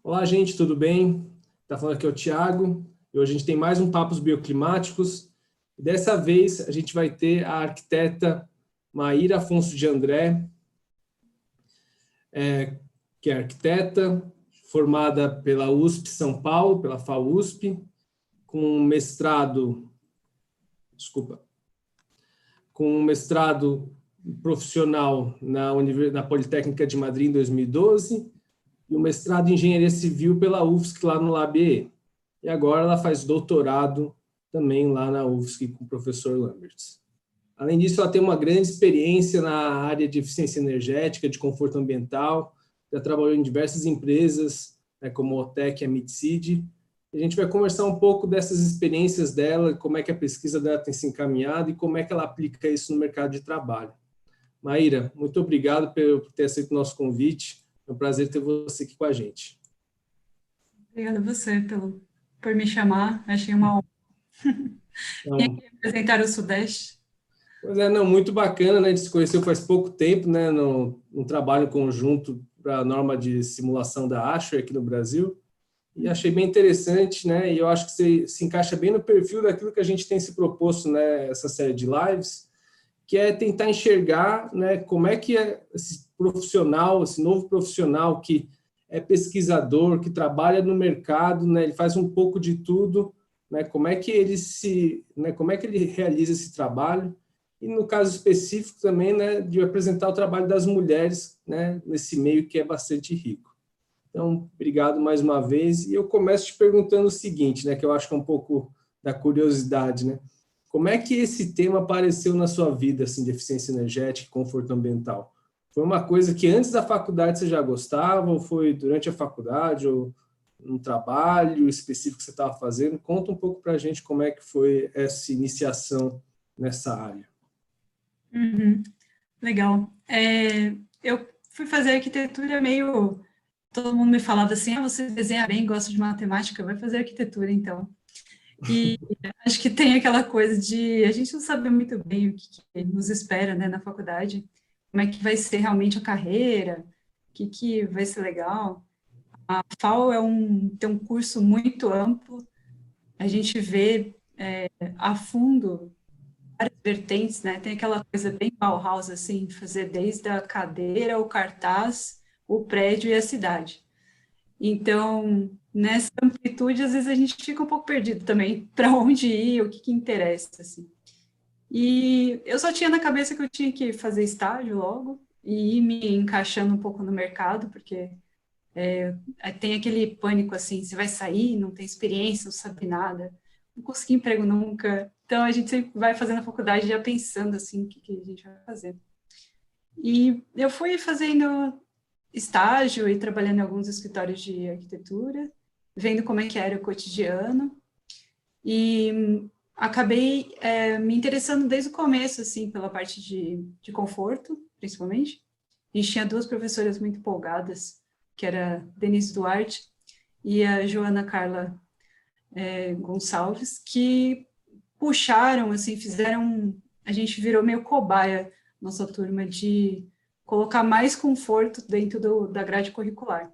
Olá, gente, tudo bem? Está falando aqui é o Thiago, e hoje a gente tem mais um Papos Bioclimáticos. Dessa vez a gente vai ter a arquiteta Maíra Afonso de André, que é arquiteta, formada pela USP São Paulo, pela FAUSP, com com um mestrado profissional na Politécnica de Madrid em 2012, e o mestrado em Engenharia Civil pela UFSC, lá no LabE. E agora ela faz doutorado também lá na UFSC com o professor Lamberts. Além disso, ela tem uma grande experiência na área de eficiência energética, de conforto ambiental, já trabalhou em diversas empresas, como a OTEC e a Mitsid. A gente vai conversar um pouco dessas experiências dela, como é que a pesquisa dela tem se encaminhado e como é que ela aplica isso no mercado de trabalho. Maíra, muito obrigado por ter aceito o nosso convite. É um prazer ter você aqui com a gente. Obrigada a você por me chamar, achei uma honra. Vim Então, aqui representar o Sudeste. pois é, não, muito bacana, né? A gente se conheceu faz pouco tempo, né? No trabalho conjunto para a norma de simulação da ASHRAE aqui no Brasil. E achei bem interessante, né? E eu acho que você se encaixa bem no perfil daquilo que a gente tem se proposto, né? Essa série de lives, que é tentar enxergar, né? Como é que é esse profissional, esse novo profissional que é pesquisador, que trabalha no mercado, né? Ele faz um pouco de tudo, né? Como é que como é que ele realiza esse trabalho? E no caso específico também, né? De apresentar o trabalho das mulheres, né? Nesse meio que é bastante rico. Então, obrigado mais uma vez. E eu começo te perguntando o seguinte, né, que eu acho que é um pouco da curiosidade, né? Como é que esse tema apareceu na sua vida, assim, de eficiência energética e conforto ambiental? Foi uma coisa que antes da faculdade você já gostava, ou foi durante a faculdade, ou um trabalho específico que você estava fazendo? Conta um pouco para a gente como é que foi essa iniciação nessa área. Uhum, legal. Eu fui fazer arquitetura meio... Todo mundo me falava assim, você desenha bem, gosta de matemática, vai fazer arquitetura, então. E acho que tem aquela coisa de... A gente não sabe muito bem o que nos espera, né, na faculdade, como é que vai ser realmente a carreira, o que vai ser legal. A FAO tem um curso muito amplo, a gente vê a fundo várias vertentes, né? Tem aquela coisa bem Bauhaus, assim, fazer desde a cadeira, o cartaz, o prédio e a cidade. Então, nessa amplitude, às vezes a gente fica um pouco perdido também, para onde ir, o que interessa, assim. E eu só tinha na cabeça que eu tinha que fazer estágio logo e ir me encaixando um pouco no mercado, porque tem aquele pânico assim, você vai sair, não tem experiência, não sabe nada, não consegui emprego nunca. Então a gente sempre vai fazendo a faculdade já pensando assim, o que a gente vai fazer. E eu fui fazendo estágio e trabalhando em alguns escritórios de arquitetura, vendo como é que era o cotidiano, e acabei me interessando desde o começo, assim, pela parte de conforto, principalmente. A gente tinha duas professoras muito empolgadas, que era Denise Duarte e a Joana Carla Gonçalves, que puxaram, assim, fizeram... A gente virou meio cobaia, nossa turma, de colocar mais conforto dentro da grade curricular.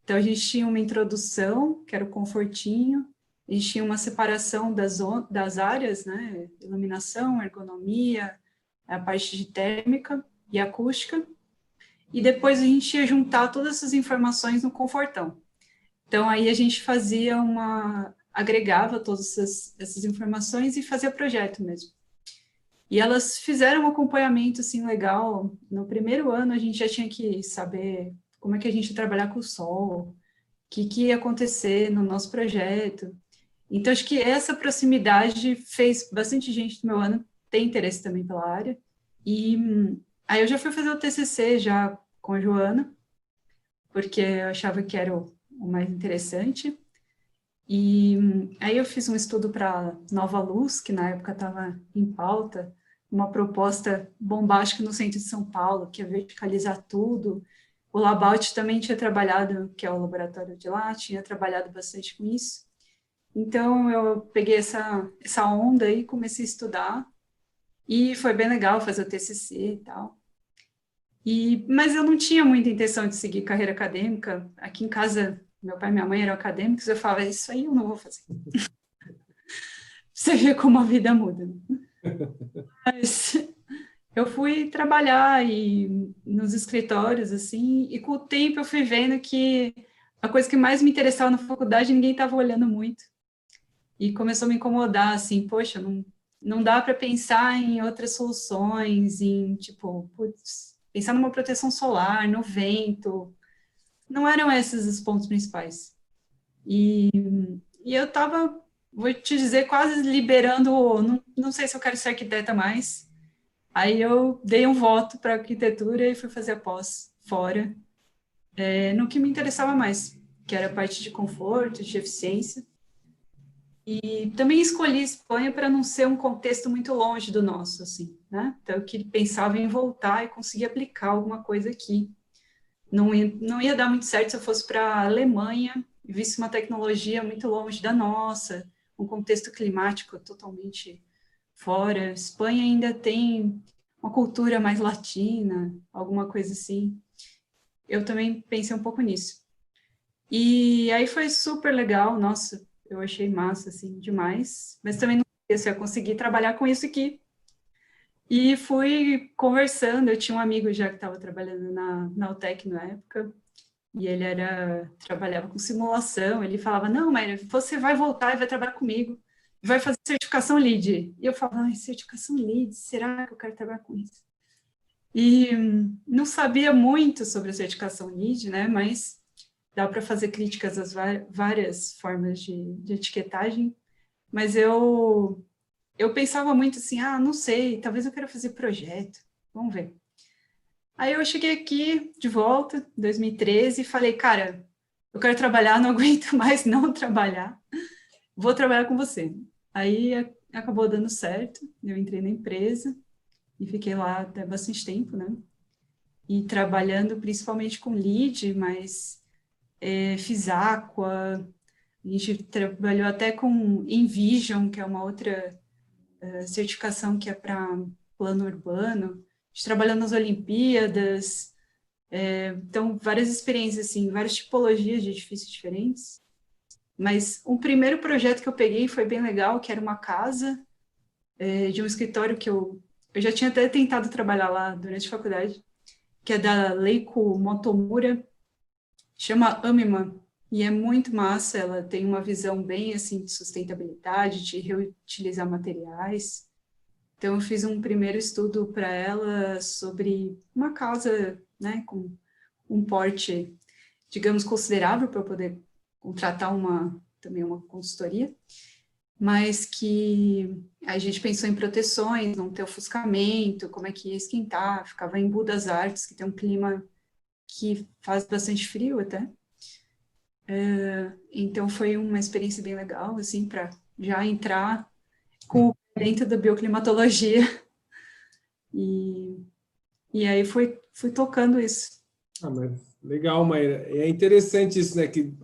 Então, a gente tinha uma introdução, que era o confortinho, a gente tinha uma separação das áreas, né? Iluminação, ergonomia, a parte de térmica e acústica, e depois a gente ia juntar todas essas informações no confortão. Então, aí a gente agregava todas essas informações e fazia projeto mesmo. E elas fizeram um acompanhamento, assim, legal. No primeiro ano, a gente já tinha que saber como é que a gente ia trabalhar com o sol, o que ia acontecer no nosso projeto. Então, acho que essa proximidade fez bastante gente do meu ano ter interesse também pela área. E aí eu já fui fazer o TCC já com a Joana, porque eu achava que era o mais interessante. E aí eu fiz um estudo para Nova Luz, que na época estava em pauta, uma proposta bombástica no centro de São Paulo, que ia verticalizar tudo. O Labout também tinha trabalhado, que é o laboratório de lá, tinha trabalhado bastante com isso. Então eu peguei essa onda aí, comecei a estudar, e foi bem legal fazer o TCC e tal. Mas eu não tinha muita intenção de seguir carreira acadêmica. Aqui em casa Meu pai e minha mãe eram acadêmicos, eu falava, isso aí eu não vou fazer. Você vê como a vida muda. Mas eu fui trabalhar nos escritórios, assim, e com o tempo eu fui vendo que a coisa que mais me interessava na faculdade, ninguém estava olhando muito. E começou a me incomodar, assim, poxa, não dá para pensar em outras soluções, em, tipo, putz, pensar numa proteção solar, no vento. Não eram esses os pontos principais. E eu estava, vou te dizer, quase liberando, não sei se eu quero ser arquiteta mais. Aí eu dei um voto para arquitetura e fui fazer a pós fora, no que me interessava mais, que era a parte de conforto, de eficiência. E também escolhi Espanha para não ser um contexto muito longe do nosso, assim, né? Então, eu que pensava em voltar e conseguir aplicar alguma coisa aqui. Não ia dar muito certo se eu fosse para a Alemanha e visse uma tecnologia muito longe da nossa, um contexto climático totalmente fora. Espanha ainda tem uma cultura mais latina, alguma coisa assim. Eu também pensei um pouco nisso. E aí foi super legal, nossa, eu achei massa, assim, demais. Mas também não sei se eu ia conseguir trabalhar com isso aqui. E fui conversando, eu tinha um amigo já que estava trabalhando na UTEC na época, e ele trabalhava com simulação, ele falava, não, mas você vai voltar e vai trabalhar comigo, vai fazer certificação LEED. E eu falava, ai, certificação LEED, será que eu quero trabalhar com isso? E não sabia muito sobre a certificação LEED, né, mas dá para fazer críticas às várias formas de etiquetagem, mas eu pensava muito assim, não sei, talvez eu queira fazer projeto, vamos ver. Aí eu cheguei aqui de volta, em 2013, e falei, cara, eu quero trabalhar, não aguento mais não trabalhar, vou trabalhar com você. Aí acabou dando certo, eu entrei na empresa e fiquei lá até bastante tempo, né? E trabalhando principalmente com lead, mas fiz Aqua, a gente trabalhou até com Envision, que é uma outra certificação que é para plano urbano. A gente trabalhou nas Olimpíadas, então várias experiências, assim, várias tipologias de edifícios diferentes. Mas um primeiro projeto que eu peguei foi bem legal, que era uma casa de um escritório que eu já tinha até tentado trabalhar lá durante a faculdade, que é da Leiko Motomura, chama Amima, e é muito massa, ela tem uma visão bem assim de sustentabilidade, de reutilizar materiais. Então eu fiz um primeiro estudo para ela sobre uma casa, né, com um porte, digamos, considerável para poder contratar também uma consultoria, mas que a gente pensou em proteções, não ter ofuscamento, como é que ia esquentar, ficava em Budas Artes, que tem um clima que faz bastante frio até. Então foi uma experiência bem legal, assim, para já entrar dentro da bioclimatologia e, e aí fui tocando isso. Mas legal, Maíra. É interessante isso, né? Que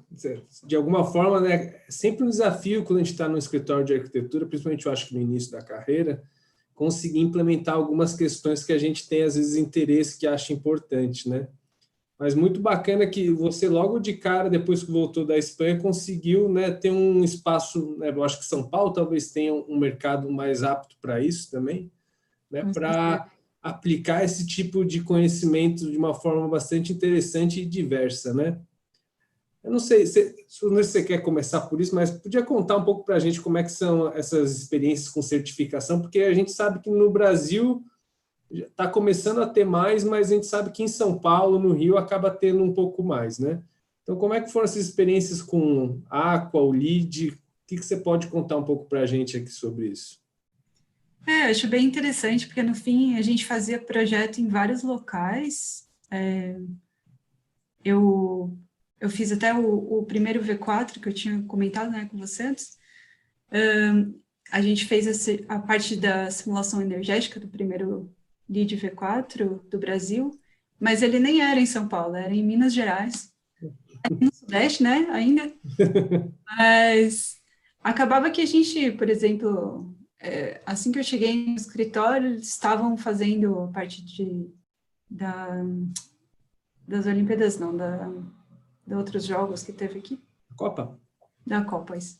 de alguma forma, né? É sempre um desafio quando a gente está no escritório de arquitetura, principalmente eu acho que no início da carreira, conseguir implementar algumas questões que a gente tem às vezes interesse que acha importante, né? Mas muito bacana que você logo de cara, depois que voltou da Espanha, conseguiu, né, ter um espaço, né, eu acho que São Paulo talvez tenha um mercado mais apto para isso também, né, para aplicar esse tipo de conhecimento de uma forma bastante interessante e diversa, né? Eu não sei se você quer começar por isso, mas podia contar um pouco para a gente como é que são essas experiências com certificação, porque a gente sabe que no Brasil está começando a ter mais, mas a gente sabe que em São Paulo, no Rio, acaba tendo um pouco mais, né? Então, como é que foram essas experiências com Aqua, o LEED? O que você pode contar um pouco para a gente aqui sobre isso? Acho bem interessante, porque no fim a gente fazia projeto em vários locais. Eu fiz até o primeiro V4, que eu tinha comentado, né, com você antes. A gente fez a parte da simulação energética do primeiro LEED V4 do Brasil, mas ele nem era em São Paulo, era em Minas Gerais, no Sudeste, né, ainda. Mas acabava que a gente, por exemplo, assim que eu cheguei no escritório, eles estavam fazendo a parte da, das Olimpíadas, não, de outros jogos que teve aqui. Copa? Da Copa, isso.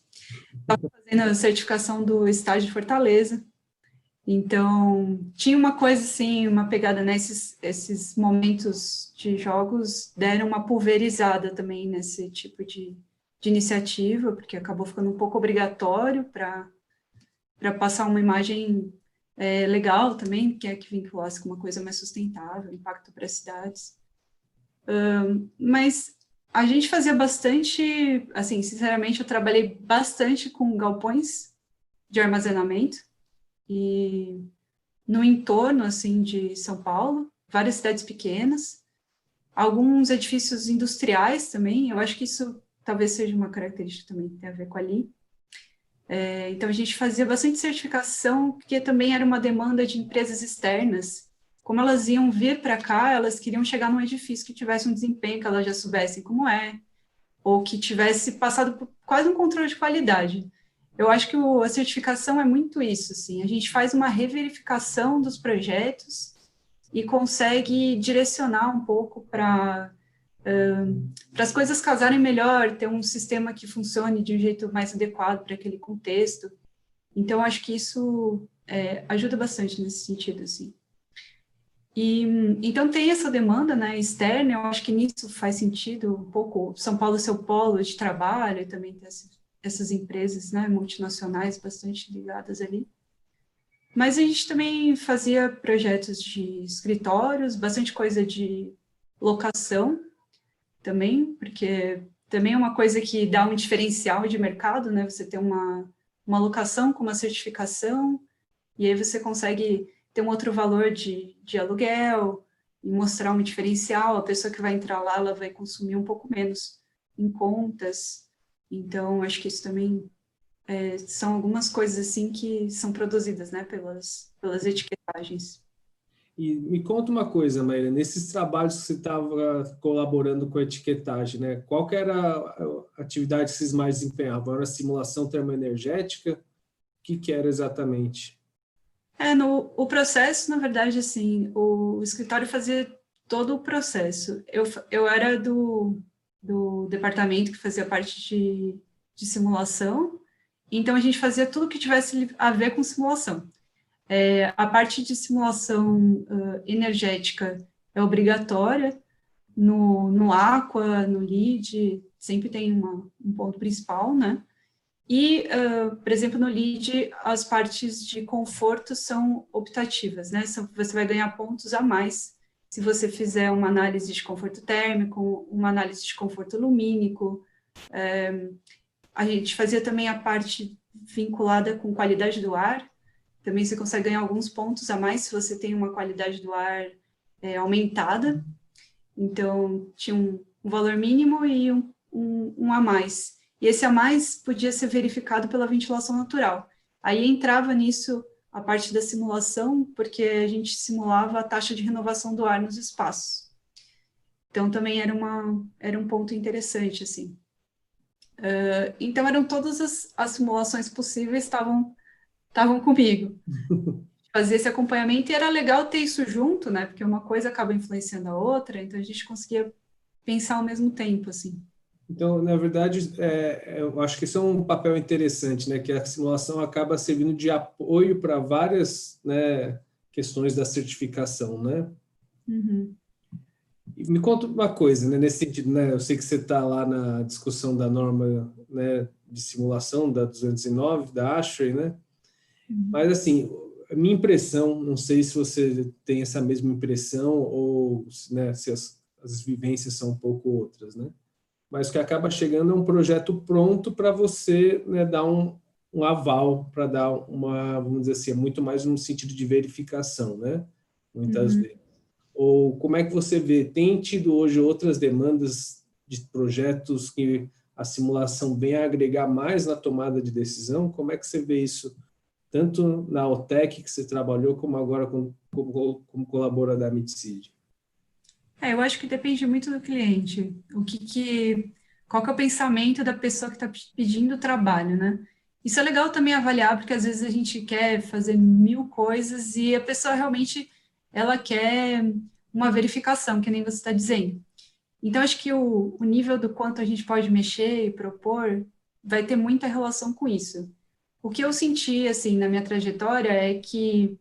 Estava fazendo a certificação do estádio de Fortaleza. Então, tinha uma coisa assim, uma pegada esses momentos de jogos deram uma pulverizada também nesse tipo de iniciativa, porque acabou ficando um pouco obrigatório para passar uma imagem legal também, que é que vinculasse com uma coisa mais sustentável, impacto para as cidades. Mas a gente fazia bastante, assim, sinceramente, eu trabalhei bastante com galpões de armazenamento, e no entorno, assim, de São Paulo, várias cidades pequenas, alguns edifícios industriais também, eu acho que isso talvez seja uma característica também que tem a ver com ali. Então, a gente fazia bastante certificação, porque também era uma demanda de empresas externas. Como elas iam vir para cá, elas queriam chegar num edifício que tivesse um desempenho, que elas já soubessem como é, ou que tivesse passado por quase um controle de qualidade. Eu acho que a certificação é muito isso, assim, a gente faz uma reverificação dos projetos e consegue direcionar um pouco para as coisas casarem melhor, ter um sistema que funcione de um jeito mais adequado para aquele contexto. Então, acho que isso ajuda bastante nesse sentido, assim. E, então, tem essa demanda, né, externa, eu acho que nisso faz sentido um pouco São Paulo ser o polo de trabalho, e também ter essas empresas, né, multinacionais bastante ligadas ali. Mas a gente também fazia projetos de escritórios, bastante coisa de locação também, porque também é uma coisa que dá um diferencial de mercado, né, você ter uma locação com uma certificação, e aí você consegue ter um outro valor de aluguel e mostrar um diferencial. A pessoa que vai entrar lá, ela vai consumir um pouco menos em contas. Então, acho que isso também são algumas coisas assim que são produzidas, né, pelas etiquetagens. E me conta uma coisa, Maíra, nesses trabalhos que você estava colaborando com a etiquetagem, né? Qual que era a atividade que vocês mais desempenhavam? Era simulação termoenergética? O que era exatamente? O processo, na verdade, assim, o escritório fazia todo o processo. Eu era do departamento que fazia parte de simulação, então a gente fazia tudo que tivesse a ver com simulação. A parte de simulação energética é obrigatória, no Aqua, no LEED, sempre tem um ponto principal, né? E, por exemplo, no LEED, as partes de conforto são optativas, né? Você vai ganhar pontos a mais se você fizer uma análise de conforto térmico, uma análise de conforto lumínico. A gente fazia também a parte vinculada com qualidade do ar. Também você consegue ganhar alguns pontos a mais se você tem uma qualidade do ar aumentada. Então, tinha um valor mínimo e um a mais. E esse a mais podia ser verificado pela ventilação natural. Aí entrava nisso a parte da simulação, porque a gente simulava a taxa de renovação do ar nos espaços. Então, também era um ponto interessante, assim. Então, eram todas as simulações possíveis estavam comigo. Fazer esse acompanhamento, e era legal ter isso junto, né? Porque uma coisa acaba influenciando a outra, então a gente conseguia pensar ao mesmo tempo, assim. Então, na verdade, eu acho que isso é um papel interessante, né? Que a simulação acaba servindo de apoio para várias, né, questões da certificação, né? Uhum. E me conta uma coisa, né, nesse sentido, né? Eu sei que você está lá na discussão da norma, né, de simulação da 209, da ASHRAE, né? Uhum. Mas, assim, a minha impressão, não sei se você tem essa mesma impressão ou, né, se as vivências são um pouco outras, né? Mas o que acaba chegando é um projeto pronto para você, né, dar um aval, para dar uma, vamos dizer assim, é muito mais um sentido de verificação, né? Muitas Uhum. vezes. Ou como é que você vê? Tem tido hoje outras demandas de projetos que a simulação vem a agregar mais na tomada de decisão? Como é que você vê isso, tanto na OTEC que você trabalhou, como agora como colaborador da MidSeed? Eu acho que depende muito do cliente. Qual que é o pensamento da pessoa que está pedindo o trabalho, né? Isso é legal também avaliar, porque às vezes a gente quer fazer 1000 coisas e a pessoa realmente ela quer uma verificação, que nem você está dizendo. Então, acho que o nível do quanto a gente pode mexer e propor vai ter muita relação com isso. O que eu senti, assim, na minha trajetória é que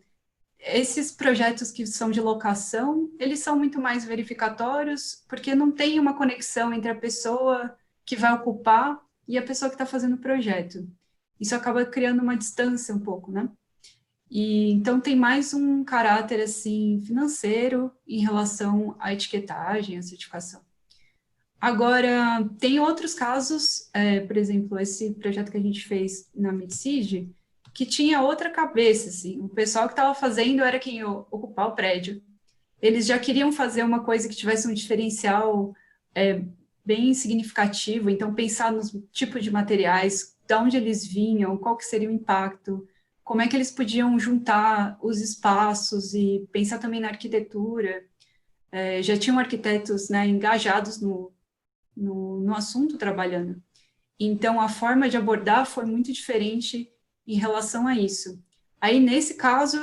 esses projetos que são de locação, eles são muito mais verificatórios, porque não tem uma conexão entre a pessoa que vai ocupar e a pessoa que está fazendo o projeto. Isso acaba criando uma distância um pouco, né? E então tem mais um caráter assim financeiro em relação à etiquetagem, à certificação. Agora, tem outros casos, por exemplo, esse projeto que a gente fez na Midseed, que tinha outra cabeça, assim. O pessoal que estava fazendo era quem ia ocupar o prédio. Eles já queriam fazer uma coisa que tivesse um diferencial bem significativo, então pensar nos tipos de materiais, de onde eles vinham, qual que seria o impacto, como é que eles podiam juntar os espaços e pensar também na arquitetura. Já tinham arquitetos, né, engajados no assunto trabalhando. Então, a forma de abordar foi muito diferente em relação a isso. Aí, nesse caso,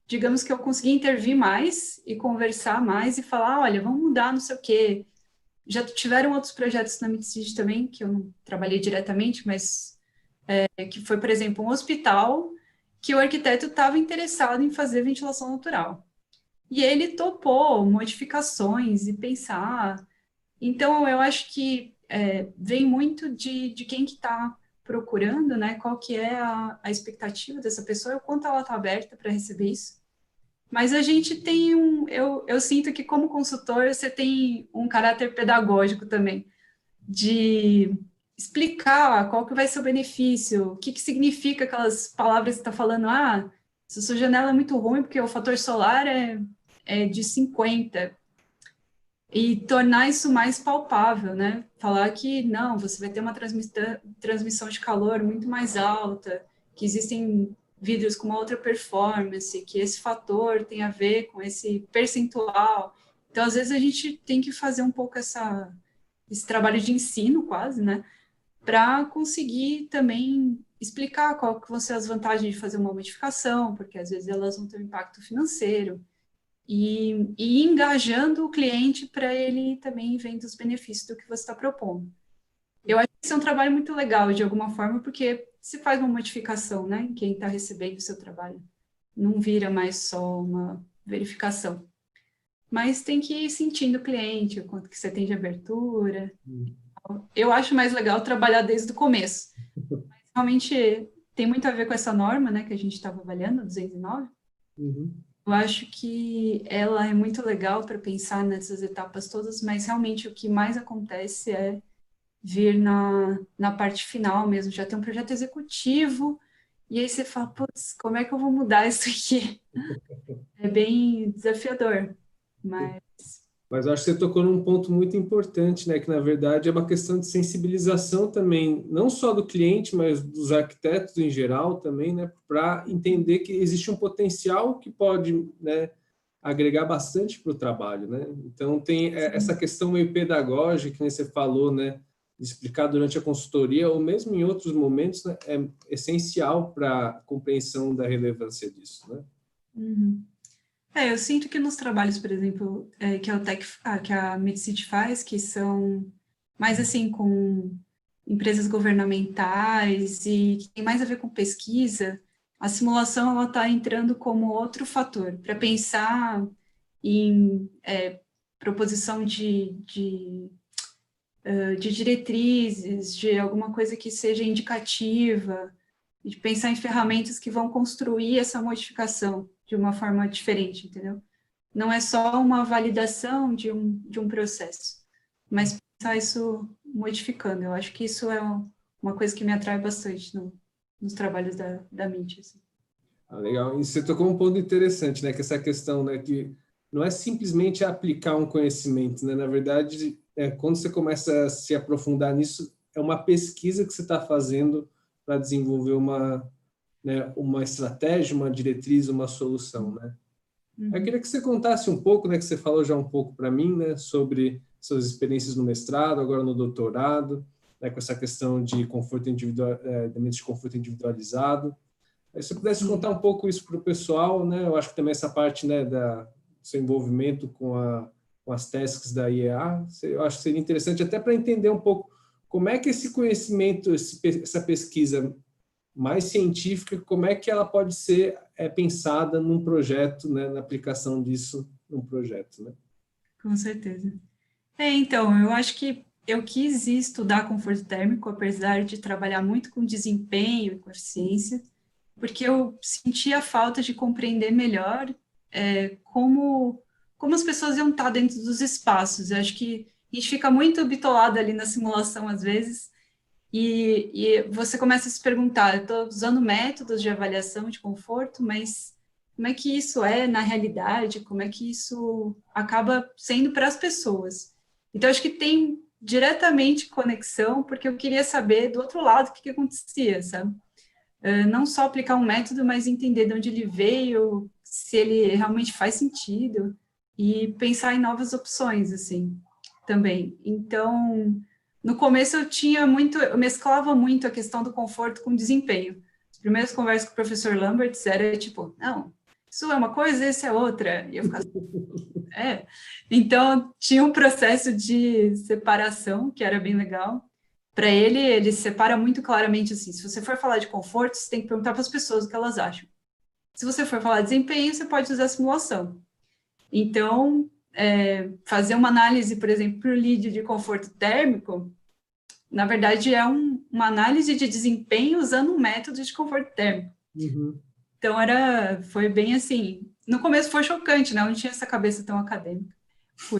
digamos que eu consegui intervir mais e conversar mais e falar, olha, vamos mudar, não sei o quê. Já tiveram outros projetos na Midseed também, que eu não trabalhei diretamente, mas que foi, por exemplo, um hospital que o arquiteto estava interessado em fazer ventilação natural. E ele topou modificações e pensar. Então, eu acho que vem muito de quem que está procurando, né? Qual que é a expectativa dessa pessoa, o quanto ela está aberta para receber isso. Mas a gente tem eu sinto que como consultor você tem um caráter pedagógico também, de explicar qual que vai ser o benefício, o que que significa aquelas palavras que está falando, se a sua janela é muito ruim porque o fator solar é de 50, e tornar isso mais palpável, né? Falar que não, você vai ter uma transmissão de calor muito mais alta, que existem vidros com uma outra performance, que esse fator tem a ver com esse percentual. Então, às vezes, a gente tem que fazer um pouco esse trabalho de ensino, quase, né? Para conseguir também explicar qual que vão ser as vantagens de fazer uma modificação, porque às vezes elas vão ter um impacto financeiro, e engajando o cliente para ele também vendo os benefícios do que você está propondo. Eu acho que isso é um trabalho muito legal, de alguma forma, porque se faz uma modificação, né, em quem está recebendo o seu trabalho. Não vira mais só uma verificação. Mas tem que ir sentindo o cliente, o quanto que você tem de abertura. Eu acho mais legal trabalhar desde o começo. Mas realmente tem muito a ver com essa norma, né, que a gente estava avaliando, 209. Uhum. Eu acho que ela é muito legal para pensar nessas etapas todas, mas realmente o que mais acontece é vir na parte final mesmo, já tem um projeto executivo, e aí você fala, putz, como é que eu vou mudar isso aqui? É bem desafiador, mas... Mas eu acho que você tocou num ponto muito importante, né? Que na verdade é uma questão de sensibilização também, não só do cliente, mas dos arquitetos em geral também, né? Para entender que existe um potencial que pode, né, agregar bastante para o trabalho, né? Então tem essa questão meio pedagógica que você falou, né? De explicar durante a consultoria ou mesmo em outros momentos, né, é essencial para a compreensão da relevância disso, né? Uhum. Eu sinto que nos trabalhos, por exemplo, que a Medcity faz, que são mais assim com empresas governamentais e que tem mais a ver com pesquisa, a simulação ela está entrando como outro fator para pensar em proposição de diretrizes, de alguma coisa que seja indicativa, de pensar em ferramentas que vão construir essa modificação de uma forma diferente, entendeu? Não é só uma validação de um processo, mas pensar isso modificando. Eu acho que isso é uma coisa que me atrai bastante nos trabalhos da mídia. Assim. Legal. E você tocou um ponto interessante, né? Que essa questão, né? Que não é simplesmente aplicar um conhecimento, né? Na verdade, quando você começa a se aprofundar nisso, é uma pesquisa que você está fazendo para desenvolver uma estratégia, uma diretriz, uma solução, né? Eu queria que você contasse um pouco, né? Que você falou já um pouco para mim, né? Sobre suas experiências no mestrado, agora no doutorado, né? Com essa questão de conforto individual, de conforto individualizado. Se você pudesse contar um pouco isso para o pessoal, né? Eu acho que também essa parte, né, do seu envolvimento com com as tasks da IEA. Eu acho que seria interessante até para entender um pouco como é que esse conhecimento, essa pesquisa mais científica, como é que ela pode ser pensada num projeto, né, na aplicação disso num projeto, né? Com certeza. Então, eu acho que eu quis estudar conforto térmico, apesar de trabalhar muito com desempenho e com eficiência, porque eu sentia falta de compreender melhor como as pessoas iam estar dentro dos espaços. Eu acho que a gente fica muito bitolado ali na simulação, às vezes, e você começa a se perguntar, eu estou usando métodos de avaliação de conforto, mas como é que isso é na realidade? Como é que isso acaba sendo para as pessoas? Então, acho que tem diretamente conexão, porque eu queria saber do outro lado o que acontecia, sabe? Não só aplicar um método, mas entender de onde ele veio, se ele realmente faz sentido, e pensar em novas opções, assim, também. Então, no começo eu mesclava muito a questão do conforto com desempenho. As primeiras conversas com o professor Lamberts era tipo, não, isso é uma coisa, isso é outra. E eu ficava, é. Então, tinha um processo de separação, que era bem legal. Para ele separa muito claramente assim, se você for falar de conforto, você tem que perguntar para as pessoas o que elas acham. Se você for falar de desempenho, você pode usar simulação. Então, fazer uma análise, por exemplo, para o lead de conforto térmico, na verdade, é uma análise de desempenho usando um método de conforto térmico. Uhum. Então, foi bem assim. No começo foi chocante, né? Eu não tinha essa cabeça tão acadêmica. Fui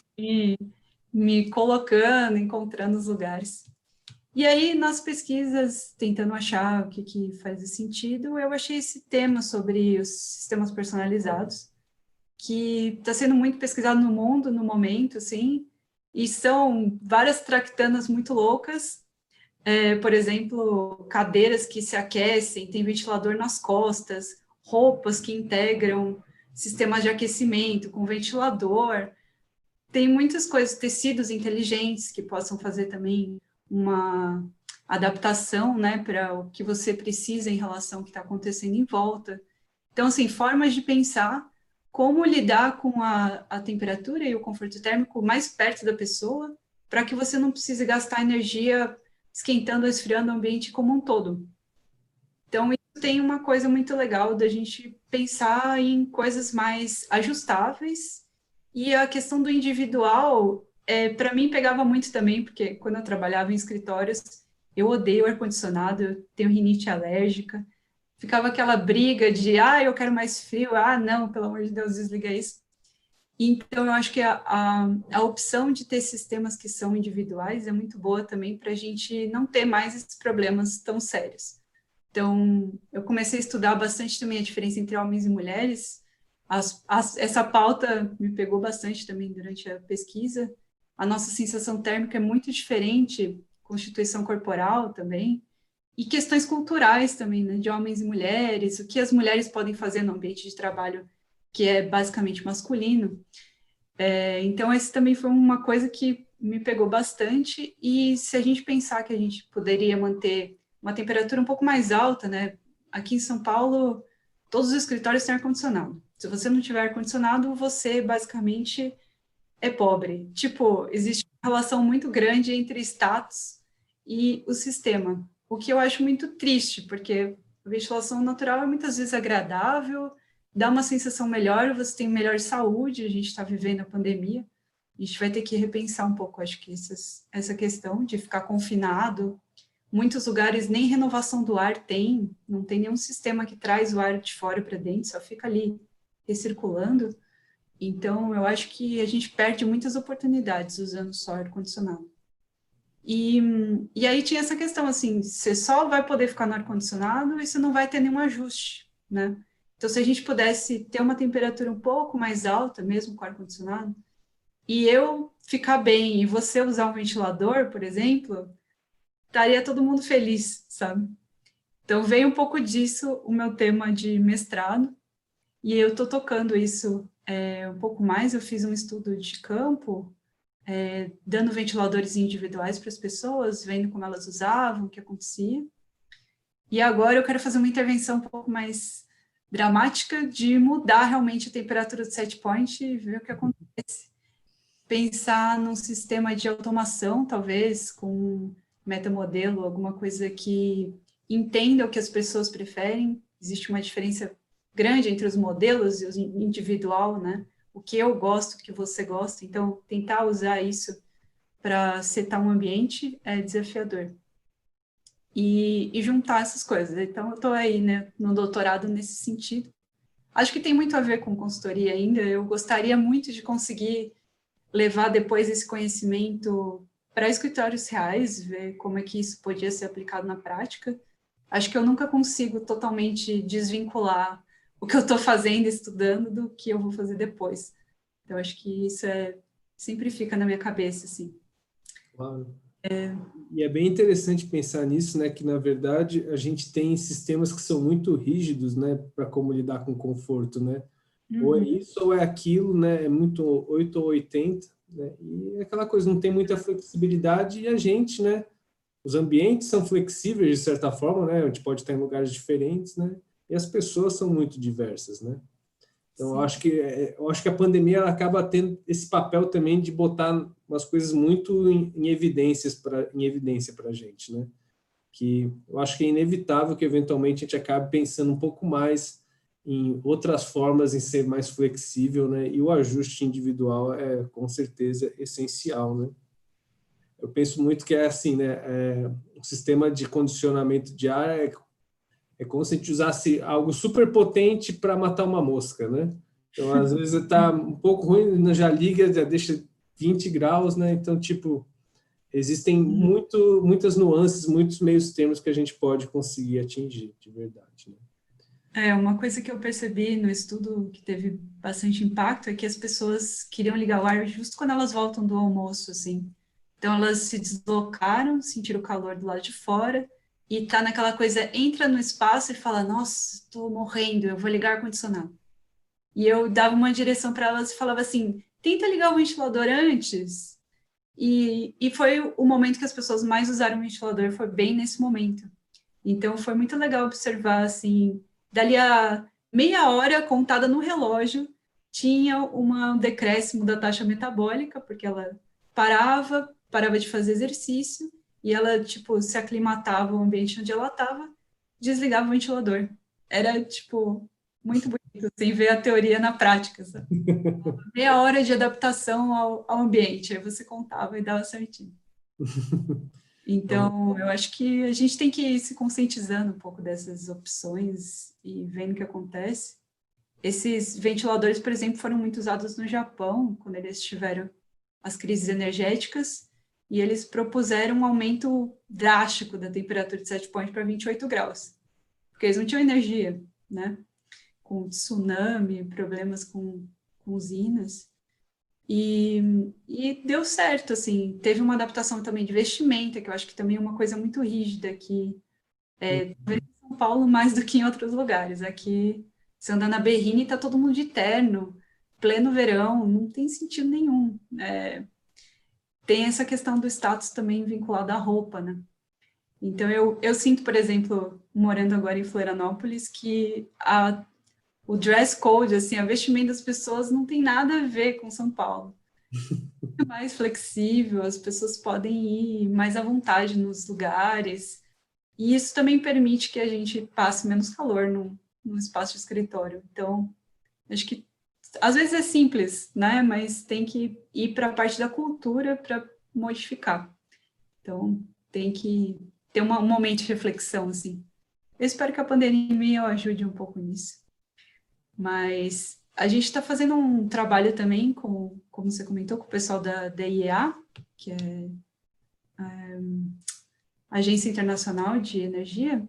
me colocando, encontrando os lugares. E aí, nas pesquisas, tentando achar o que faz sentido, eu achei esse tema sobre os sistemas personalizados, que está sendo muito pesquisado no mundo no momento, assim, e são várias tractanas muito loucas, por exemplo, cadeiras que se aquecem, tem ventilador nas costas, roupas que integram sistemas de aquecimento com ventilador, tem muitas coisas, tecidos inteligentes que possam fazer também uma adaptação, né, para o que você precisa em relação ao que está acontecendo em volta. Então, assim, formas de pensar como lidar com a temperatura e o conforto térmico mais perto da pessoa, para que você não precise gastar energia esquentando ou esfriando o ambiente como um todo. Então, isso tem uma coisa muito legal da gente pensar em coisas mais ajustáveis, e a questão do individual, para mim, pegava muito também, porque quando eu trabalhava em escritórios, eu odeio ar-condicionado, eu tenho rinite alérgica, ficava aquela briga de, eu quero mais frio, não, pelo amor de Deus, desliga isso. Então, eu acho que a opção de ter sistemas que são individuais é muito boa também para a gente não ter mais esses problemas tão sérios. Então, eu comecei a estudar bastante também a diferença entre homens e mulheres. Essa pauta me pegou bastante também durante a pesquisa. A nossa sensação térmica é muito diferente, constituição corporal também, e questões culturais também, né, de homens e mulheres, o que as mulheres podem fazer no ambiente de trabalho que é basicamente masculino. Então, esse também foi uma coisa que me pegou bastante, e se a gente pensar que a gente poderia manter uma temperatura um pouco mais alta, né? Aqui em São Paulo, todos os escritórios têm ar-condicionado. Se você não tiver ar-condicionado, você basicamente é pobre. Tipo, existe uma relação muito grande entre status e o sistema, o que eu acho muito triste, porque a ventilação natural é muitas vezes agradável, dá uma sensação melhor, você tem melhor saúde, a gente está vivendo a pandemia, a gente vai ter que repensar um pouco, acho que essa questão de ficar confinado. Muitos lugares nem renovação do ar tem, não tem nenhum sistema que traz o ar de fora para dentro, só fica ali recirculando. Então, eu acho que a gente perde muitas oportunidades usando só ar-condicionado. E aí tinha essa questão, assim, você só vai poder ficar no ar-condicionado e você não vai ter nenhum ajuste, né? Então, se a gente pudesse ter uma temperatura um pouco mais alta, mesmo com ar-condicionado, e eu ficar bem e você usar um ventilador, por exemplo, estaria todo mundo feliz, sabe? Então, veio um pouco disso o meu tema de mestrado, e eu estou tocando isso um pouco mais. Eu fiz um estudo de campo, dando ventiladores individuais para as pessoas, vendo como elas usavam, o que acontecia. E agora eu quero fazer uma intervenção um pouco mais dramática de mudar realmente a temperatura do set point e ver o que acontece. pensar num sistema de automação, talvez, com um metamodelo, alguma coisa que entenda o que as pessoas preferem. Existe uma diferença grande entre os modelos e o individual, né? O que eu gosto, o que você gosta. Então, tentar usar isso para setar um ambiente é desafiador. E juntar essas coisas. Então, eu estou aí, né, no doutorado nesse sentido. Acho que tem muito a ver com consultoria ainda. Eu gostaria muito de conseguir levar depois esse conhecimento para escritórios reais, ver como é que isso podia ser aplicado na prática. Acho que eu nunca consigo totalmente desvincular o que eu estou fazendo, estudando, do que eu vou fazer depois. Então, acho que isso sempre fica na minha cabeça, assim. Claro. E é bem interessante pensar nisso, né? Que na verdade a gente tem sistemas que são muito rígidos, né? Para como lidar com conforto, né? Ou é isso ou é aquilo, né? É muito 8 ou 80, né? E é aquela coisa, não tem muita flexibilidade e a gente, né? Os ambientes são flexíveis de certa forma, né? A gente pode estar em lugares diferentes, né? E as pessoas são muito diversas, né? Então, eu acho que a pandemia ela acaba tendo esse papel também de botar umas coisas muito em evidência para a gente, né? Que eu acho que é inevitável que eventualmente a gente acabe pensando um pouco mais em outras formas, em ser mais flexível, né? E o ajuste individual é com certeza essencial, né? Eu penso muito que é assim, né? O sistema de condicionamento de ar é como se a gente usasse algo super potente para matar uma mosca, né? Então, às vezes está um pouco ruim, já liga, já deixa 20 graus, né? Então, tipo, existem muitas nuances, muitos meios termos que a gente pode conseguir atingir, de verdade, né? Uma coisa que eu percebi no estudo que teve bastante impacto é que as pessoas queriam ligar o ar justo quando elas voltam do almoço, assim. Então, elas se deslocaram, sentiram o calor do lado de fora, e tá naquela coisa, entra no espaço e fala, nossa, estou morrendo, eu vou ligar o ar-condicionado. E eu dava uma direção para elas e falava assim, tenta ligar o ventilador antes. E foi o momento que as pessoas mais usaram o ventilador, foi bem nesse momento. Então, foi muito legal observar, assim, dali a meia hora contada no relógio, tinha um decréscimo da taxa metabólica, porque ela parava de fazer exercício, e ela, tipo, se aclimatava ao ambiente onde ela estava, desligava o ventilador. Era, tipo, muito bonito, assim, ver a teoria na prática, sabe? Meia hora de adaptação ao ambiente, aí você contava e dava certinho. Então, eu acho que a gente tem que ir se conscientizando um pouco dessas opções e vendo o que acontece. Esses ventiladores, por exemplo, foram muito usados no Japão, quando eles tiveram as crises energéticas, e eles propuseram um aumento drástico da temperatura de set point para 28 graus, porque eles não tinham energia, né? Com tsunami, problemas com usinas. E deu certo, assim, teve uma adaptação também de vestimenta, que eu acho que também é uma coisa muito rígida, que em São Paulo mais do que em outros lugares. Aqui, você anda na Berrine e tá todo mundo de terno, pleno verão, não tem sentido nenhum. Tem essa questão do status também vinculado à roupa, né? Então, eu sinto, por exemplo, morando agora em Florianópolis, que o dress code, assim, a vestimenta das pessoas não tem nada a ver com São Paulo. É mais flexível, as pessoas podem ir mais à vontade nos lugares, e isso também permite que a gente passe menos calor no espaço de escritório. Então, acho que às vezes é simples, né? Mas tem que ir para a parte da cultura para modificar. Então, tem que ter um momento de reflexão, assim. Eu espero que a pandemia ajude um pouco nisso. Mas a gente está fazendo um trabalho também, como você comentou, com o pessoal da IEA, que é a Agência Internacional de Energia,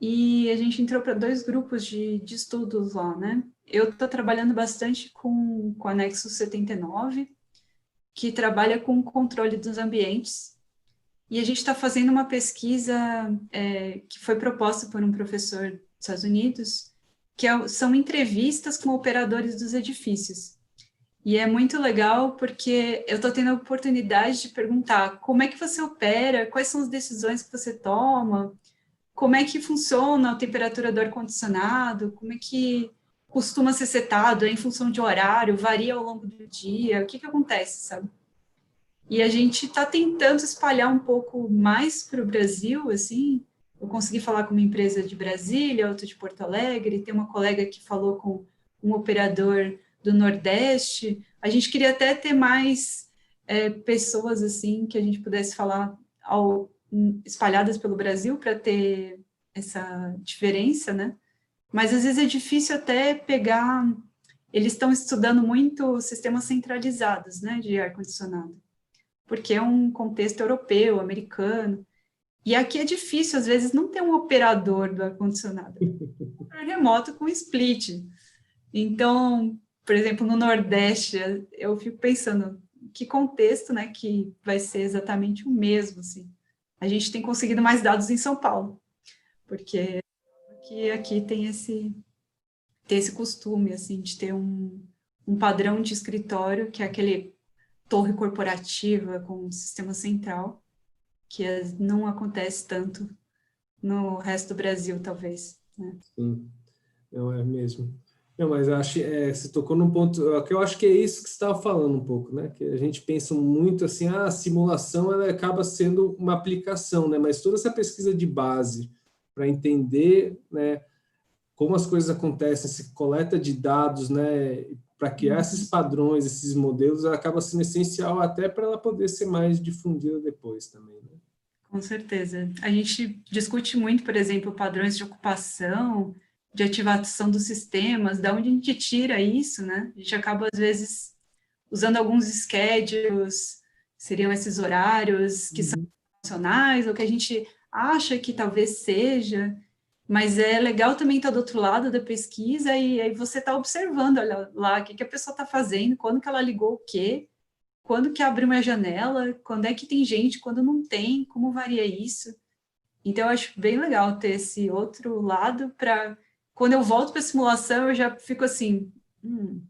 e a gente entrou para 2 grupos de estudos lá, né? Eu estou trabalhando bastante com o Anexo 79, que trabalha com o controle dos ambientes, e a gente está fazendo uma pesquisa que foi proposta por um professor dos Estados Unidos, que são entrevistas com operadores dos edifícios. E é muito legal porque eu estou tendo a oportunidade de perguntar como é que você opera, quais são as decisões que você toma, como é que funciona a temperatura do ar-condicionado, como é que costuma ser setado, é em função de horário, varia ao longo do dia, o que acontece, sabe? E a gente está tentando espalhar um pouco mais para o Brasil, assim. Eu consegui falar com uma empresa de Brasília, outra de Porto Alegre, tem uma colega que falou com um operador do Nordeste. A gente queria até ter mais pessoas assim que a gente pudesse falar espalhadas pelo Brasil para ter essa diferença, né? Mas às vezes é difícil até pegar. Eles estão estudando muito sistemas centralizados, né, de ar-condicionado, porque é um contexto europeu, americano. E aqui é difícil, às vezes, não ter um operador do ar-condicionado. É remoto com split. Então, por exemplo, no Nordeste, eu fico pensando que contexto, né, que vai ser exatamente o mesmo, assim. A gente tem conseguido mais dados em São Paulo, porque aqui tem esse costume, assim, de ter um padrão de escritório, que é aquele torre corporativa com um sistema central, que não acontece tanto no resto do Brasil, talvez, né? Sim, não é mesmo. Não, mas eu acho, você tocou num ponto, que eu acho que é isso que você estava falando um pouco, né? Que a gente pensa muito assim, a simulação ela acaba sendo uma aplicação, né? Mas toda essa pesquisa de base para entender, né, como as coisas acontecem, essa coleta de dados, né, para criar esses padrões, esses modelos, ela acaba sendo essencial até para ela poder ser mais difundida depois também, né? Com certeza. A gente discute muito, por exemplo, padrões de ocupação, de ativação dos sistemas, da onde a gente tira isso, né? A gente acaba, às vezes, usando alguns schedules, seriam esses horários que são nacionais, ou que a gente acha que talvez seja, mas é legal também estar do outro lado da pesquisa e aí você está observando, olha lá, o que a pessoa está fazendo, quando que ela ligou o quê, quando que abre uma janela, quando é que tem gente, quando não tem, como varia isso. Então, eu acho bem legal ter esse outro lado para, quando eu volto para a simulação, eu já fico assim, um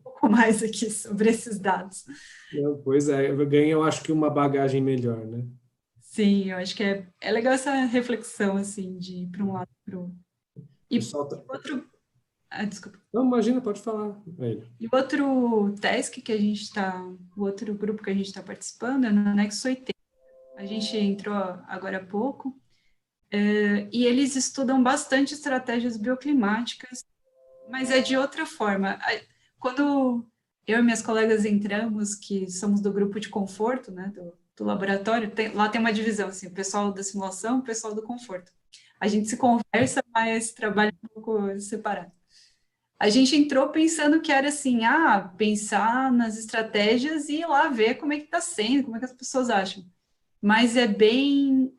pouco mais aqui sobre esses dados. Não, pois é, ganha, eu acho que uma bagagem melhor, né? Sim, eu acho que é legal essa reflexão, assim, de ir para um lado para o outro. O pessoal tá... Outro... desculpa. Não, imagina, pode falar, velho. E o outro task que a gente está, o outro grupo que a gente está participando é no Nexo 80. A gente entrou agora há pouco, e eles estudam bastante estratégias bioclimáticas, mas é de outra forma. Quando eu e minhas colegas entramos, que somos do grupo de conforto, né, do laboratório, lá tem uma divisão, assim, o pessoal da simulação e o pessoal do conforto. A gente se conversa, mas trabalha um pouco separado. A gente entrou pensando que era assim, pensar nas estratégias e ir lá ver como é que está sendo, como é que as pessoas acham. Mas é bem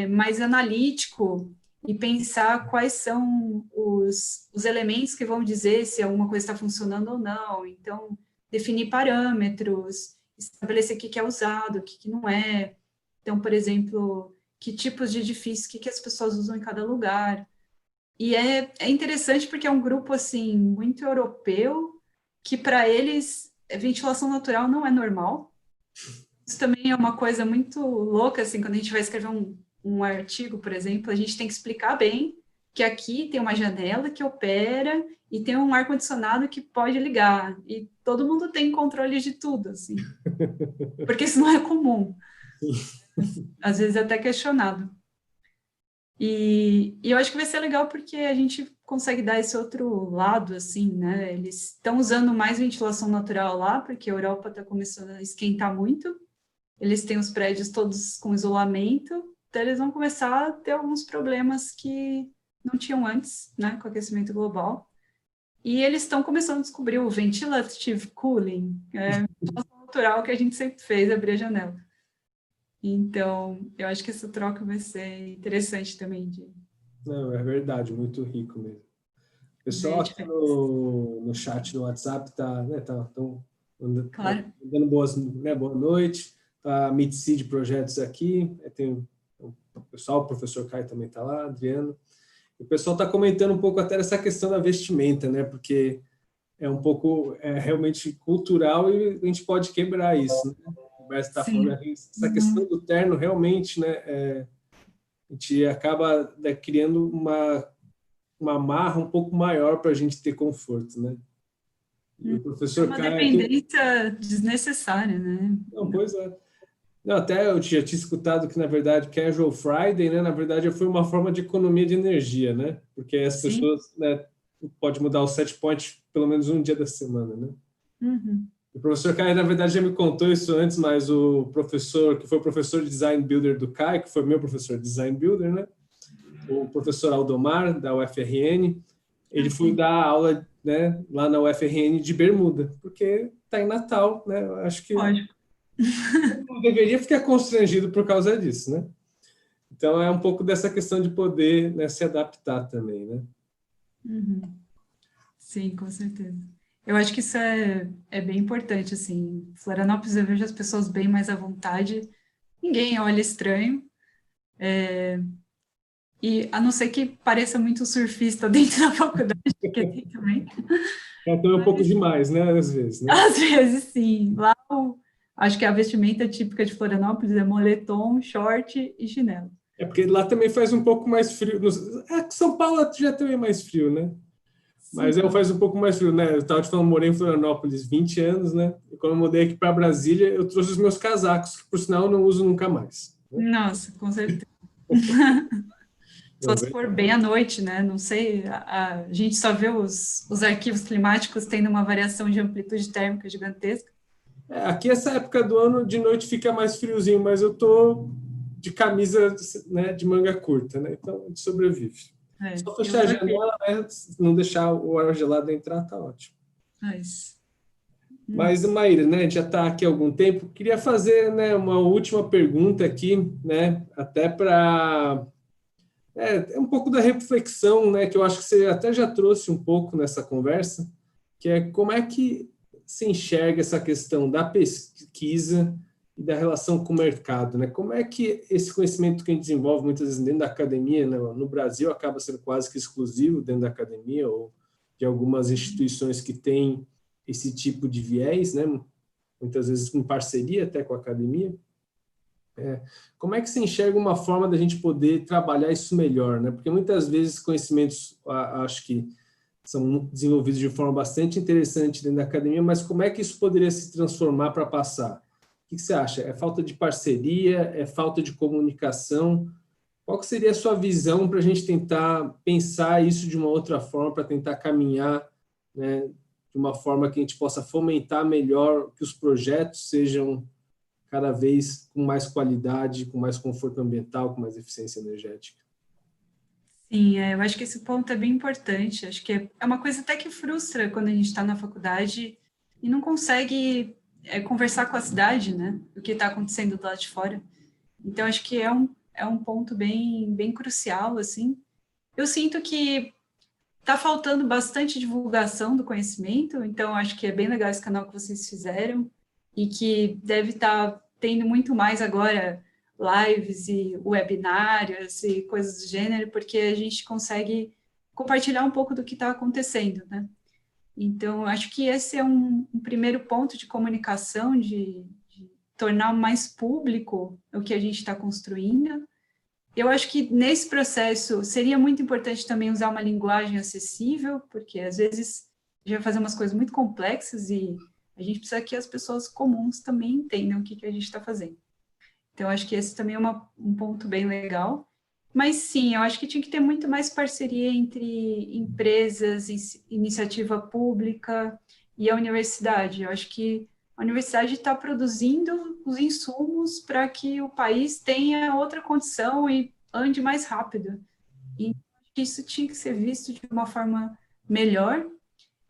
mais analítico e pensar quais são os elementos que vão dizer se alguma coisa está funcionando ou não. Então, definir parâmetros, estabelecer o que é usado, o que não é. Então, por exemplo, que tipos de edifícios, o que as pessoas usam em cada lugar. E é interessante porque é um grupo, assim, muito europeu, que para eles, ventilação natural não é normal. Isso também é uma coisa muito louca, assim, quando a gente vai escrever um artigo, por exemplo, a gente tem que explicar bem que aqui tem uma janela que opera e tem um ar-condicionado que pode ligar. E todo mundo tem controle de tudo, assim. Porque isso não é comum. Às vezes é até questionado. E eu acho que vai ser legal porque a gente consegue dar esse outro lado, assim, né? Eles estão usando mais ventilação natural lá, porque a Europa está começando a esquentar muito. Eles têm os prédios todos com isolamento, então eles vão começar a ter alguns problemas que não tinham antes, né? Com o aquecimento global. E eles estão começando a descobrir o ventilative cooling, ventilação natural que a gente sempre fez, abrir a janela. Então, eu acho que essa troca vai ser interessante também. Não, é verdade, muito rico mesmo. O pessoal aqui no chat do WhatsApp tá, né, Claro. dando boa noite. Tá Mitseed Projetos aqui, tem o pessoal, o professor Caio também está lá, Adriano. O pessoal está comentando um pouco até essa questão da vestimenta, né? Porque é um pouco realmente cultural e a gente pode quebrar isso, né? O Beto está falando, essa questão do terno realmente, né? A gente acaba criando uma marra um pouco maior para a gente ter conforto, né? E o É professor uma Caio aqui... dependência desnecessária, né? Não, pois é. Não, até eu já tinha escutado que, na verdade, Casual Friday, né, na verdade, foi uma forma de economia de energia, né? Porque as Sim. pessoas, né, pode mudar o set point pelo menos um dia da semana, né? Uhum. O professor Caio, na verdade, já me contou isso antes, mas o professor, que foi o professor de Design Builder do Caio, que foi meu professor de Design Builder, né? O professor Aldomar, da UFRN, ele foi Sim. dar aula, né, lá na UFRN de bermuda, porque está em Natal, né? Eu acho que Lógico. não deveria ficar constrangido por causa disso, né? Então, é um pouco dessa questão de poder, né, se adaptar também, né? Uhum. Sim, com certeza. Eu acho que isso é bem importante, assim. Florianópolis, eu vejo as pessoas bem mais à vontade, ninguém olha estranho, e a não ser que pareça muito surfista dentro da faculdade, que tem também, Então, é um pouco mas demais, né, às vezes, né? às vezes sim. Lá, acho que a vestimenta típica de Florianópolis é moletom, short e chinelo. É porque lá também faz um pouco mais frio. É que São Paulo já também é mais frio, né? Mas Sim. faz um pouco mais frio, né? Eu estava te falando, morei em Florianópolis 20 anos, né? E quando eu mudei aqui para Brasília, eu trouxe os meus casacos, que por sinal eu não uso nunca mais, né? Nossa, com certeza. Só Não, se for bem à noite, né? Não sei, a gente só vê os arquivos climáticos tendo uma variação de amplitude térmica gigantesca. aqui essa época do ano de noite fica mais friozinho, mas eu tô de camisa, né, de manga curta, né? Então a gente sobrevive. É, Só eu fechar a tô aqui. janela, né? Não deixar o ar gelado entrar, tá ótimo. Mas, Mas, Maíra, né, a gente já está aqui há algum tempo. Queria fazer, né, uma última pergunta aqui, né, até para é um pouco da reflexão, né, que eu acho que você até já trouxe um pouco nessa conversa, que é como é que se enxerga essa questão da pesquisa e da relação com o mercado, né? Como é que esse conhecimento que a gente desenvolve muitas vezes dentro da academia, né, no Brasil acaba sendo quase que exclusivo dentro da academia ou de algumas instituições que têm esse tipo de viés, né? Muitas vezes em parceria até com a academia. Como é que se enxerga uma forma da gente poder trabalhar isso melhor, né? Porque muitas vezes conhecimentos, acho que são desenvolvidos de forma bastante interessante dentro da academia, mas como é que isso poderia se transformar para passar? O que você acha? É falta de parceria? É falta de comunicação? Qual que seria a sua visão para a gente tentar pensar isso de uma outra forma, para tentar caminhar, né, de uma forma que a gente possa fomentar melhor que os projetos sejam cada vez com mais qualidade, com mais conforto ambiental, com mais eficiência energética? sim, eu acho que esse ponto é bem importante. Acho que é uma coisa até que frustra quando a gente está na faculdade e não consegue conversar com a cidade, né? O que está acontecendo do lado de fora. Então, acho que é um ponto bem crucial, assim. Eu sinto que está faltando bastante divulgação do conhecimento, então acho que é bem legal esse canal que vocês fizeram e que deve estar tendo muito mais agora lives e webinários e coisas do gênero, porque a gente consegue compartilhar um pouco do que está acontecendo, né? Então, acho que esse é um primeiro ponto de comunicação, de tornar mais público o que a gente está construindo. Eu acho que nesse processo seria muito importante também usar uma linguagem acessível, porque às vezes a gente vai fazer umas coisas muito complexas e a gente precisa que as pessoas comuns também entendam o que a gente está fazendo. Então, acho que esse também é um ponto bem legal. Mas sim, eu acho que tinha que ter muito mais parceria entre empresas, iniciativa pública e a universidade. Eu acho que a universidade está produzindo os insumos para que o país tenha outra condição e ande mais rápido. E acho que isso tinha que ser visto de uma forma melhor.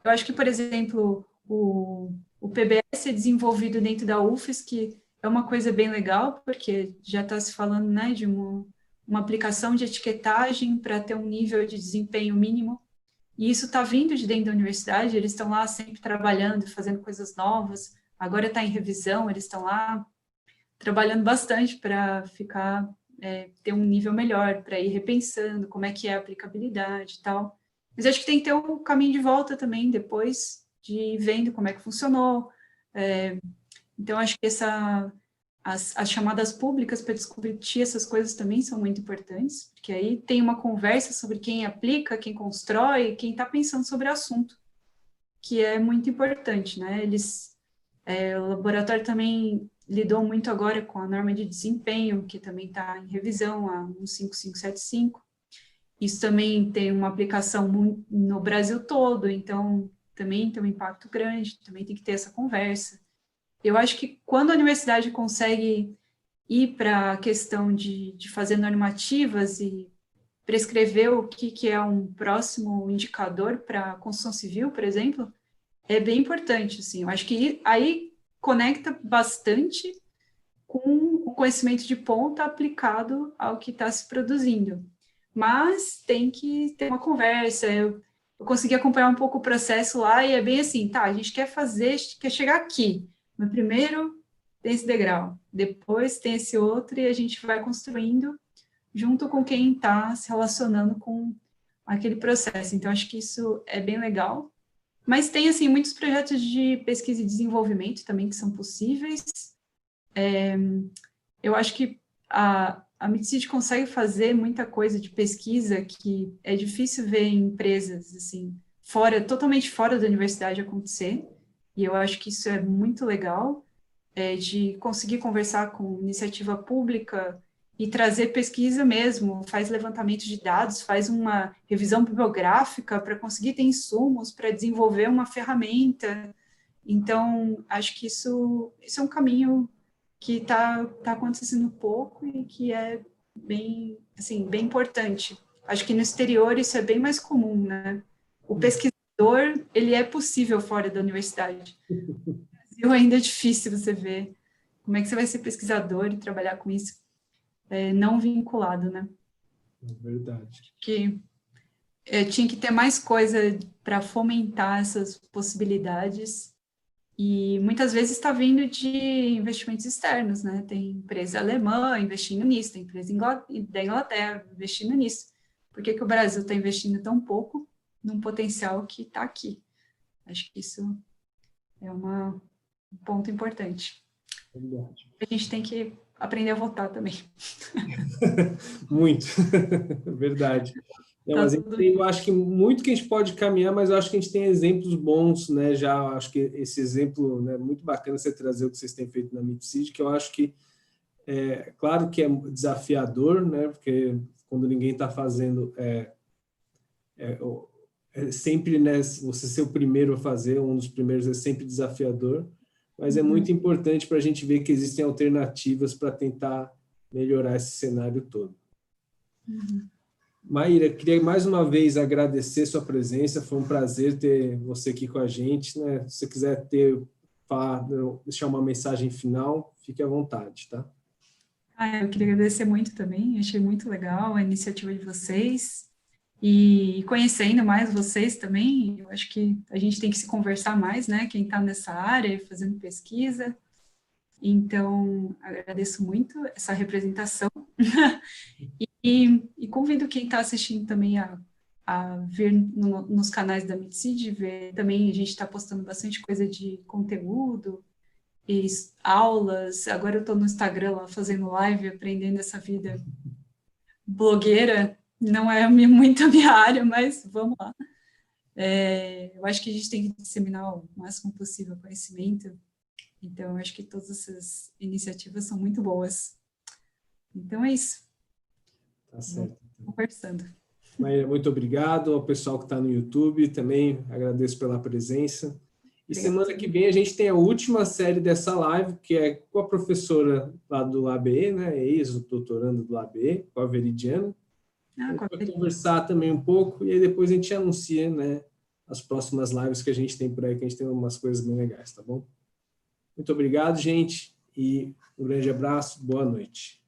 Eu acho que, por exemplo, o PBS é desenvolvido dentro da UFES, que é uma coisa bem legal, porque já está se falando, né, de uma aplicação de etiquetagem para ter um nível de desempenho mínimo. E isso está vindo de dentro da universidade, eles estão lá sempre trabalhando, fazendo coisas novas. Agora está em revisão, eles estão lá trabalhando bastante para ter um nível melhor, para ir repensando como é que é a aplicabilidade e tal. Mas acho que tem que ter um caminho de volta também, depois de ir vendo como é que funcionou. Então, acho que As chamadas públicas para discutir essas coisas também são muito importantes, porque aí tem uma conversa sobre quem aplica, quem constrói, quem está pensando sobre o assunto, que é muito importante, né? O laboratório também lidou muito agora com a norma de desempenho, que também está em revisão, a 15575. Isso também tem uma aplicação no Brasil todo, então também tem um impacto grande, também tem que ter essa conversa. Eu acho que quando a universidade consegue ir para a questão de fazer normativas e prescrever o que é um próximo indicador para a construção civil, por exemplo, é bem importante, assim. Eu acho que aí conecta bastante com o conhecimento de ponta aplicado ao que está se produzindo. Mas tem que ter uma conversa. Eu consegui acompanhar um pouco o processo lá e é bem assim, tá, a gente quer chegar aqui. No primeiro tem esse degrau, depois tem esse outro e a gente vai construindo junto com quem está se relacionando com aquele processo. Então, acho que isso é bem legal. Mas tem, assim, muitos projetos de pesquisa e desenvolvimento também que são possíveis. Eu acho que a MITSID consegue fazer muita coisa de pesquisa que é difícil ver em empresas, assim, totalmente fora da universidade acontecer, e eu acho que isso é muito legal, de conseguir conversar com iniciativa pública e trazer pesquisa mesmo, faz levantamento de dados, faz uma revisão bibliográfica para conseguir ter insumos para desenvolver uma ferramenta. Então, acho que isso é um caminho que está acontecendo pouco e que é bem, assim, bem importante. Acho que no exterior isso é bem mais comum, né? O pesquisador, ele é possível fora da universidade. No Brasil ainda é difícil você ver como é que você vai ser pesquisador e trabalhar com isso não vinculado, né? É verdade. Que tinha que ter mais coisa para fomentar essas possibilidades. E muitas vezes está vindo de investimentos externos, né? Tem empresa alemã investindo nisso, tem empresa da Inglaterra investindo nisso. Por que o Brasil está investindo tão pouco num potencial que está aqui? Acho que isso é um ponto importante. Verdade. A gente tem que aprender a votar também. Muito, verdade. Não, Tá mas tudo... eu acho que muito que a gente pode caminhar, mas eu acho que a gente tem exemplos bons, né? Já acho que esse exemplo, né, muito bacana você trazer o que vocês têm feito na MITSID, que eu acho que claro que é desafiador, né? Porque quando ninguém está fazendo, sempre, né? Você ser o primeiro a fazer, um dos primeiros é sempre desafiador, mas é muito importante para a gente ver que existem alternativas para tentar melhorar esse cenário todo. Maíra, queria mais uma vez agradecer sua presença, foi um prazer ter você aqui com a gente, né? Se você quiser deixar uma mensagem final, fique à vontade, tá? Eu queria agradecer muito também, achei muito legal a iniciativa de vocês, e conhecendo mais vocês também, eu acho que a gente tem que se conversar mais, né, quem está nessa área, fazendo pesquisa, então agradeço muito essa representação, e convido quem está assistindo também a ver nos canais da MITSID, ver também, a gente está postando bastante coisa de conteúdo, e aulas, agora eu estou no Instagram lá fazendo live, aprendendo essa vida blogueira, não é muito a minha área, mas vamos lá. Eu acho que a gente tem que disseminar o máximo possível o conhecimento, então eu acho que todas essas iniciativas são muito boas. Então é isso. Tá certo. Conversando. Maíra, muito obrigado ao pessoal que está no YouTube, também agradeço pela presença. E semana que vem a gente tem a última série dessa live, que é com a professora lá do LABE, né, ex-doutoranda do LABE, com a Veridiana. A gente vai conversar também um pouco e aí depois a gente anuncia, né, as próximas lives que a gente tem por aí, que a gente tem umas coisas bem legais, tá bom? Muito obrigado, gente, e um grande abraço, boa noite.